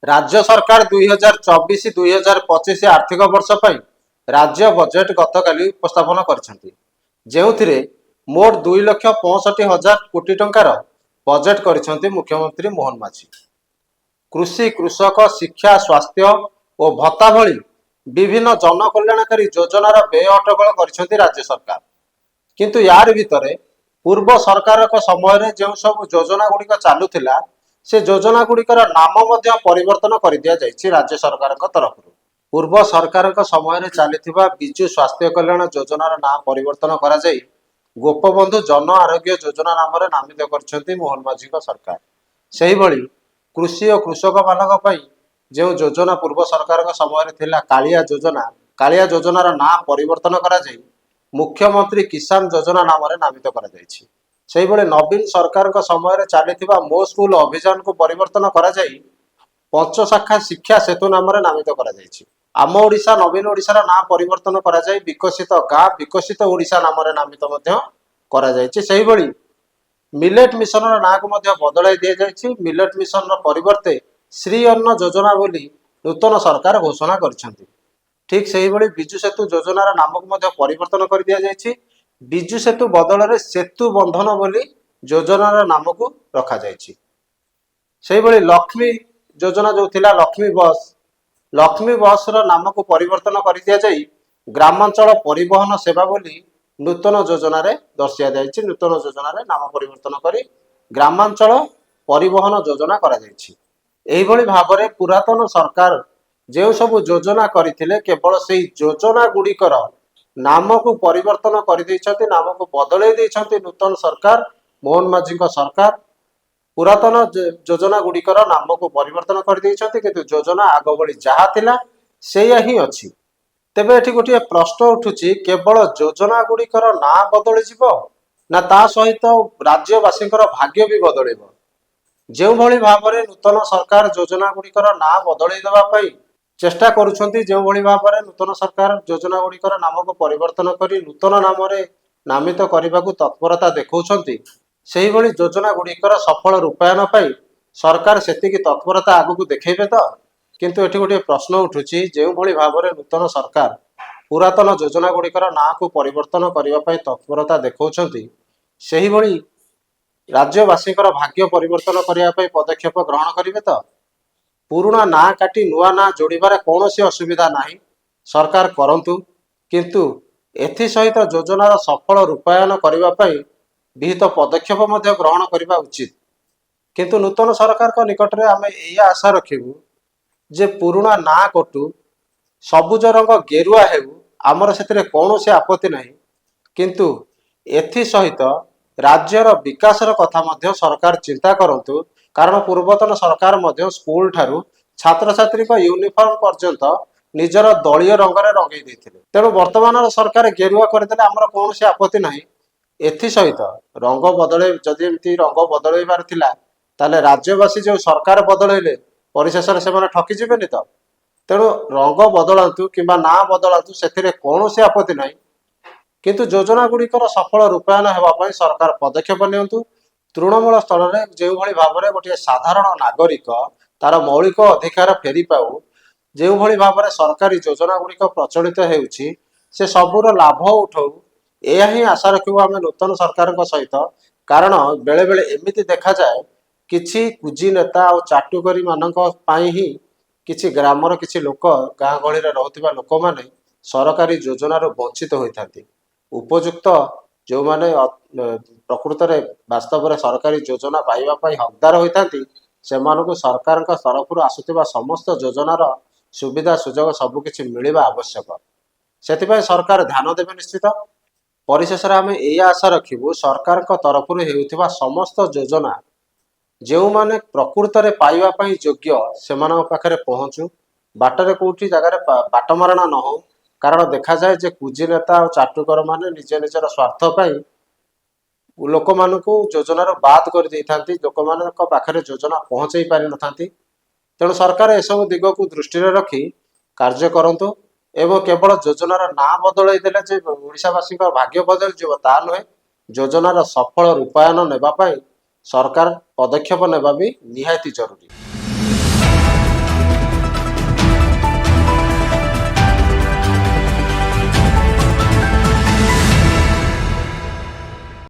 राज्य सरकार 2024-2025 आर्थिक वर्ष पर राज्य बजेट गतकाली उपस्थापन कर मोट 2,65,000 कोटी टंकार बजेट कर मुख्यमंत्री मोहन माझी। कृषि कृषक शिक्षा स्वास्थ्य और भत्ता भली विभिन्न जनकल्याणकारी योजनार व्यय अटकल कर राज्य सरकार। किंतु यार भितर पूर्व सरकार समय जो सब योजना गुड़िक चलुला से योजना गुड़िकर नाम परिवर्तन कर दि जाइए राज्य सरकार तरफ। पूर्व सरकार समय चली विजु स्वास्थ्य कल्याण योजनार ना परिवर्तन कर गोपबंधु जन आरोग्य योजना नाम नामित कर मोहन माझी सरकार। से भली कृषि और कृषक मान जो योजना पूर्व सरकार समय कालिया योजनार ना परिवर्तन कर मुख्यमंत्री किसान योजना नाम नामित कर नवीन सरकार समय चली मो स्कूल अभियान को परिवर्तन कर पंचशाखा शिक्षा सेतु नाम नामित कर आम ओडिशा नवीन ओडिशार ना परिवर्तन कर विकसित गाँ विकसित ओडिशा नाम नामित कर मिलेट मिशन ना को बदल दि जाइए। मिलेट मिशन परिवर्ते श्री अन्न योजना बोली नूतन सरकार घोषणा कर ठीक से विजु सेतु योजनार नाम को परिवर्तन कर दि जाइए। विजु सेतु बदल में सेतु बंधन बोली योजनार नाम को रखा जाइए। लक्ष्मी योजना जो थिला लक्ष्मी बस नाम को परिवर्तन कर दि जाए ग्रामांचल परिवहन सेवा बोली नूतन योजना दर्शा जाइए। नूतन योजना नाम परिवर्तन कर ग्रामांचल परिवहन योजना कर भाव में पुरातन सरकार जो सब योजना करथिले केवल से योजना गुड़िकर नाम को परिवर्तन कर नाम को बदल नूतन सरकार मोहन माझी सरकार पुरातन योजना गुड़िकर नाम को परिवर्तन कर किंतु योजना आग भली जहाँ थिला सेया ही अच्छी। तेबे एठी गोटे प्रश्न उठुची केवल योजना गुड़िकर ना बदल ना ता सहित राज्यवासी भाग्य भी बदल जो भली भाव में नूतन सरकार योजना गुड़िकर ना बदल देवाई चेष्टा करुछंती जो भली भाव में नूतन सरकार योजना गुड़िकर नाम को परिवर्तन कर नूतन नाम नामित करने को तत्परता देखौछंती से भली योजना गुड़िकर सफल रूपायन पाई सरकार से तत्परता आगू देखेबे तो। किंतु एठी गोटे प्रश्न उठुची जो भली भाव में नूतन सरकार पुरातन योजना गुड़िकर ना को परिवर्तन करने तत्परता देखौछंती से भली राज्यवासी भाग्य परिवर्तन करने पदक्षेप ग्रहण करेंगे तो। पुराना ना काटी नुआ ना जोड़बार कौन सी असुविधा नहीं सरकार करंतु किंतु एथि सहित योजनार सफल रूपायन करने विहित पदक्षेप ग्रहण करने उचित। किंतु नूतन सरकार को निकट में आम यह आशा रखू जे पुराना ना कटू सबुज रंग गेरुआ हेउ आमर से कौन सी आपत्ति नहीं किंतु एथि सहित राज्यर विकासर कथा सरकार चिंता करंतु कारण पूर्वतन सरकार स्कूल ठारू छात्र छात्री यूनिफॉर्म पर्यंत निजर दलीय रंग रंगे देते तेणु वर्तमान सरकार गेरुआ करदे आमर कौन सी आपत्ति नहीं। एथि सहित रंग बदल जदि एमती रंग बदलबार थिला ताले राज्यवासी जो सरकार बदलैले परिशेष से ठकीजे तो। तेणु रंग बदलांतु किंबा ना बदलांतु से कौन सी आपत्ति नहीं किंतु योजना गुड़िकर सफल रूपायन होगापी सरकार पदक्षेप नियंतु। तृणमूल स्तर में जो भली भाव में गोटे साधारण नागरिक तार मौलिक अधिकार फेरी पाऊ जो भली भाव में सरकारी योजना गुड़िक प्रचलित होउछि से सबूर लाभ उठाऊ यह ही आशा रखू आम नूतन सरकार सहित। कारण बेले बेले एमती देखा जाए किछि कुजी नेता और चाटुकरी मानक पाई ही किछि ग्रामर किछि लोक गाँ गहली रोकथिबा लोक माने सरकारी योजनार वंचित होता उपयुक्त जो माने प्रकृत में वास्तव में सरकारी योजना पाइबापी हकदार होता से सरकार तरफ आसुवा समस्त योजनार सुविधा सुजोग सबकि मिलवा आवश्यक से सरकार ध्यान देवे निश्चित। परिशेष आम यह आशा रखू सरकार तरफ होता समस्त योजना जो माने प्रकृत में पाइबापी योग्य से पाखे पहुँचू बाटर कौटी जगार बाटमारणा न हो। कारण देखा जाए जे कुजी नेता और चाटुकर माने निज निजर स्वार्थ पाई लोक मानू योजनार बाद कर लोक मान पाखे योजना पहुँचे पारि न था। तेणु सरकार एसबू दिग को दृष्टि रखी कार्य करंतु एवं केवल योजनार ना बदल देले ओडिशावासी भाग्य बदल जीव ता नुहे योजनार सफल रूपायन नेबापाई सरकार पदक्षेप नेबा भी निहायती जरूरी।